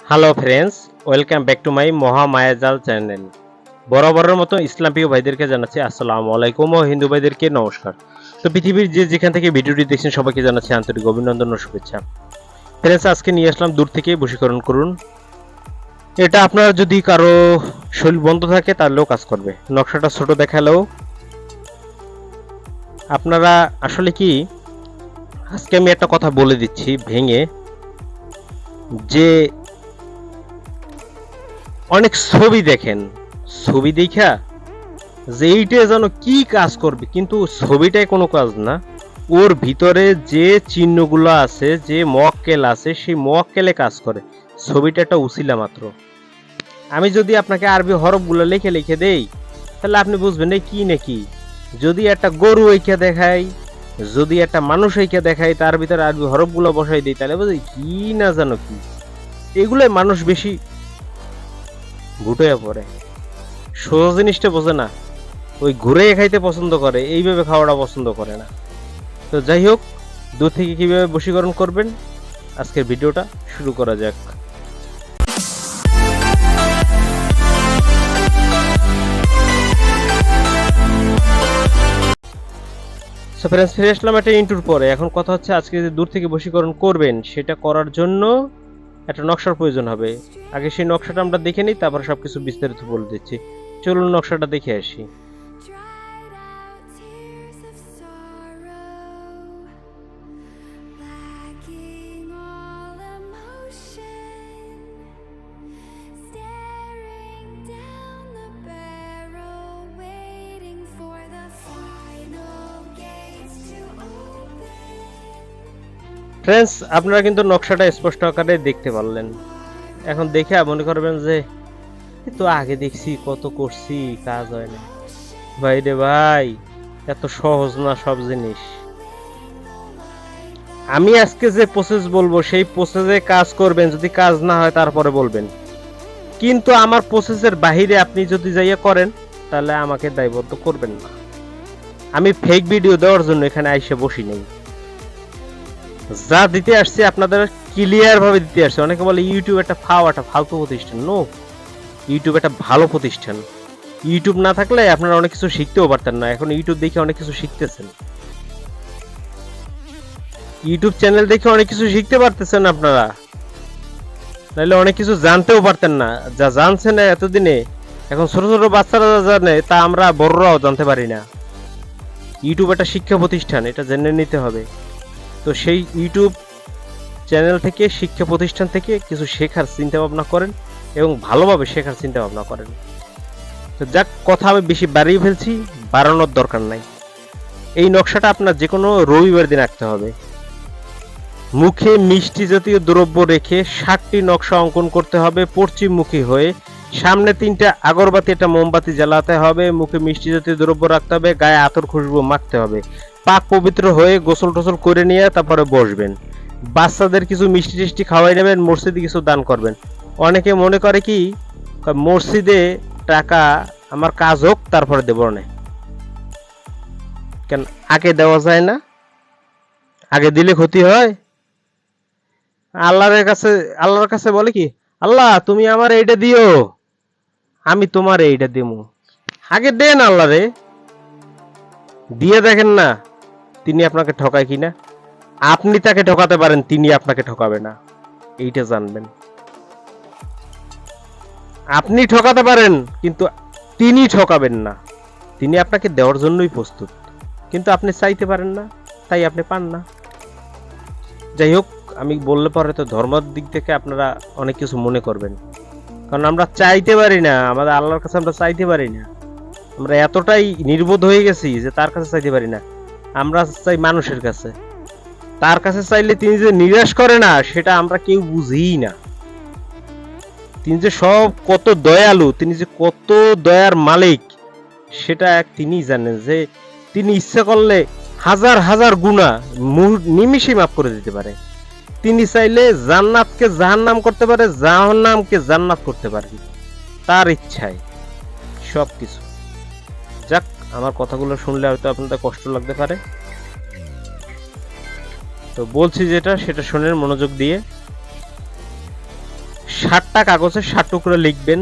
Hello friends, welcome back to my Mahamayajal channel. বরাবরের মতো ইসলাম প্রিয় ভাইদেরকে জানাচ্ছি আসসালামু আলাইকুম ও হিন্দু ভাইদেরকে নমস্কার। তো পৃথিবীর যে যেখান থেকে ভিডিওটি দেখছেন সবাইকে জানাচ্ছি আন্তরিক অভিনন্দন ও শুভেচ্ছা। ফ্রেন্ডস, আজকে নিয়ে আসলাম দূর থেকে বশীকরণ করুন। এটা আপনার যদি কারো শরীর বন্ধ থাকে তাহলেও কাজ করবে। নকশাটা ছোট দেখালেও আপনারা আসলে কি, আজকে আমি একটা কথা বলে দিচ্ছি ভেঙে, যে অনেক ছবি দেখেন, ছবি দেখা যে এইটা যেন কি কাজ করবে, কিন্তু ছবিটাই কোনো কাজ না। ওর ভিতরে যে চিহ্নগুলো আছে, যে মোয়াক্কেল আছে, সেই মোয়াক্কেলে কাজ করে। ছবিটা একটা উসিলা মাত্র। আমি যদি আপনাকে আরবি হরফগুলো লিখে লিখে দেই তাহলে আপনি বুঝবেন এই কি নাকি। যদি একটা গরু ঐক্যা দেখাই, যদি একটা মানুষ ঐক্যা দেখাই, তার ভিতরে আরবি হরফগুলো বসাই দিই, তাহলে বুঝি কি না জানো কি। এগুলোই মানুষ বেশি ভুটে পড়ে, সোজা জিনিসটা বোঝে না। ওই ঘুরে খাইতে পছন্দ করে, এইভাবে খাওয়াটা পছন্দ করে না। তো যাই হোক, দূর থেকে কিভাবে বশীকরণ করবেন আজকের ভিডিওটা শুরু করা যাক। সো ফ্রেন্ডস, ফিরে আসলাম একটা ইন্টুর পরে। এখন কথা হচ্ছে, আজকে যে দূর থেকে বশীকরণ করবেন সেটা করার জন্য একটা নকশার প্রয়োজন হবে। আগে সেই নকশাটা আমরা দেখে নিই, তারপর সবকিছু বিস্তারিত বলে দিচ্ছি। চলুন নকশাটা দেখে আসি। ফ্রেন্ডস, আপনারা কিন্তু নকশাটা স্পষ্ট আকারে দেখতে পারলেন। এখন দেখে মনে করবেন যে তো আগে দেখছি, কত করছি, কাজ হয় না। ভাই রে ভাই, এত সহজ না সব জিনিস। আমি আজকে যে প্রসেস বলবো সেই প্রসেসে কাজ করবেন, যদি কাজ না হয় তারপরে বলবেন। কিন্তু আমার প্রসেসের বাহিরে আপনি যদি যাইয়া করেন তাহলে আমাকে দায়বদ্ধ করবেন না। আমি ফেক ভিডিও দেওয়ার জন্য এখানে আইসে বসি নেই। যা দিতে আসছে আপনাদের ক্লিয়ার ভাবে দিতে আসছে। অনেকে বলে ইউটিউব একটা ফালতু প্রতিষ্ঠান। নো, ইউটিউব একটা ভালো প্রতিষ্ঠান। ইউটিউব না থাকলে আপনারা অনেক কিছু শিখতেও পারতেন না। এখন ইউটিউব দেখে অনেক কিছু শিখতেছেন, ইউটিউব চ্যানেল দেখে অনেক কিছু শিখতে পারতেছেন আপনারা, নাহলে অনেক কিছু জানতেও পারতেন না। যা জানছেন এতদিনে, এখন ছোট ছোট বাচ্চারা যা জানে তা আমরা বড়রাও জানতে পারি না। ইউটিউব একটা শিক্ষা প্রতিষ্ঠান, এটা জেনে নিতে হবে। তো সেই ইউটিউব চ্যানেল থেকে, শিক্ষা প্রতিষ্ঠান থেকে কিছু শেখার চিন্তা ভাবনা করেন এবং ভালোভাবে শেখার চিন্তা ভাবনা করেন। তো যাক, কথা আমি বেশি বাড়িয়ে ফেলছি, বাড়ানোর দরকার নাই। এই নকশাটা আপনার যে কোনো রবিবার দিন আঁকতে হবে। মুখে মিষ্টি জাতীয় দ্রব্য রেখে 60টি নকশা অঙ্কন করতে হবে পশ্চিমমুখী হয়ে। সামনে 3টা আগরবাতি, একটা মোমবাতি জ্বালাতে হবে। মুখে মিষ্টি জাতীয় দ্রব্য রাখতে হবে, গায়ে আতর খুশবু মাখতে হবে। পাক পবিত্র হয়ে গোসল টোসল করে নিয়ে তারপরে বসবেন। বাচ্চাদের কিছু মিষ্টি টিষ্টি খাওয়াই নেবেন, মসজিদে কিছু দান করবেন। অনেকে মনে করে কি, মসজিদে টাকা আমার কাজ হোক তারপরে দেব না। কেন আগে দেওয়া যায় না? আগে দিলে ক্ষতি হয়। আল্লাহর কাছে বলে কি, আল্লাহ তুমি আমার এইটা দিও, আমি তোমার এইটা দিমু। আগে দেন আল্লাহ রে, দিয়ে দেখেন না তিনি আপনাকে ঠকায় কিনা। আপনি তাকে ঠকাতে পারেন, তিনি আপনাকে ঠকাবে না, এইটা জানবেন। আপনি ঠকাতে পারেন কিন্তু তিনি ঠকাবেন না। তিনি আপনাকে দেওয়ার জন্যই প্রস্তুত, কিন্তু আপনি চাইতে পারেন না, তাই আপনি পান না। যাই হোক, আমি বললে পরে তো ধর্মের দিক থেকে আপনারা অনেক কিছু মনে করবেন, কারণ আমরা চাইতে পারি না। আমাদের আল্লাহর কাছে আমরা চাইতে পারি না। আমরা এতটাই নির্বোধ হয়ে গেছি যে তার কাছে চাইতে পারি না। আমরা চাই মানুষের কাছে। তার কাছে চাইলে তিনি যে নিরাশ করে না, সেটা আমরা কেউ বুঝিই না। তিনি যে সব কত দয়ালু, তিনি যে কত দয়ার মালিক, সেটা তিনি জানেন। যে তিনি ইচ্ছা করলে হাজার হাজার গুনাহ নিমিষে মাফ করে দিতে পারে। তিনি চাইলে জান্নাতকে জাহান্নাম করতে পারে, জাহান্নামকে জান্নাত করতে পারে, তার ইচ্ছায় সবকিছু। যাক, আমার কথাগুলো শুনলে হয়তো আপনাদের কষ্ট লাগতে পারে, তো বলছি যেটা সেটা শুনেন মনোযোগ দিয়ে। 60টা কাগজে 60 টুকরো লিখবেন।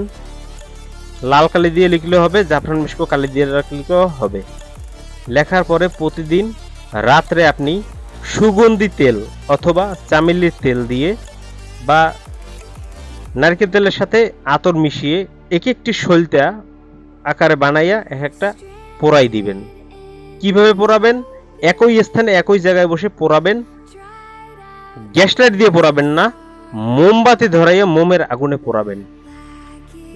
লাল কালি দিয়ে লিখলেও হবে, জাফরান মিশকো কালি দিয়ে লিখলেও হবে। লেখার পরে প্রতিদিন রাত্রে আপনি সুগন্ধি তেল অথবা চামেলির তেল দিয়ে বা নারকেল তেলের সাথে আতর মিশিয়ে একটি সলতা আকারে বানাইয়া একটা পোড়াই দিবেন। কিভাবে পোড়াবেন? একই স্থানে একই জায়গায় বসে পোড়াবেন। গ্যাস লাইট দিয়ে পোড়াবেন না, মোমবাতি ধরাইয়া মোমের আগুনে পোড়াবেন।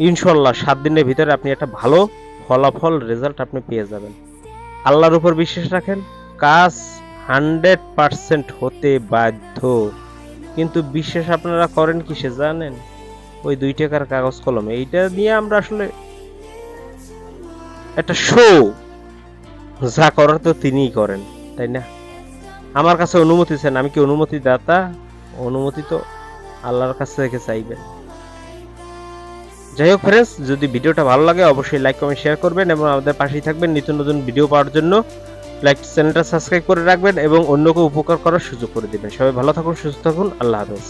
ইনশাল্লাহ 7 দিনের ভিতরে আপনি একটা ভালো ফলাফল রেজাল্ট আপনি পেয়ে যাবেন। আল্লাহর উপর বিশ্বাস রাখেন, কাজ 100% হতে বাধ্য। কিন্তু বিশ্বাস আপনারা করেন কিসে জানেন? ওই 2 টাকার কাগজ কলমে। এইটা নিয়ে আমরা আসলে একটা শো, যা করার তো তিনিই করেন, তাই না? আমার কাছে অনুমতি চান, আমি কি অনুমতি দাতা? অনুমতি তো আল্লাহর কাছ থেকে চাইবেন। যাই হোক ফ্রেন্ডস, যদি ভিডিওটা ভালো লাগে অবশ্যই লাইক কমেন্ট শেয়ার করবেন এবং আমাদের পাশেই থাকবেন নিত্য নতুন ভিডিও পাওয়ার জন্য। লাইক চ্যানেলটা সাবস্ক্রাইব করে রাখবেন এবং অন্যকে উপকার করার সুযোগ করে দিবেন। সবাই ভালো থাকুন, সুস্থ থাকুন, আল্লাহ হাফেজ।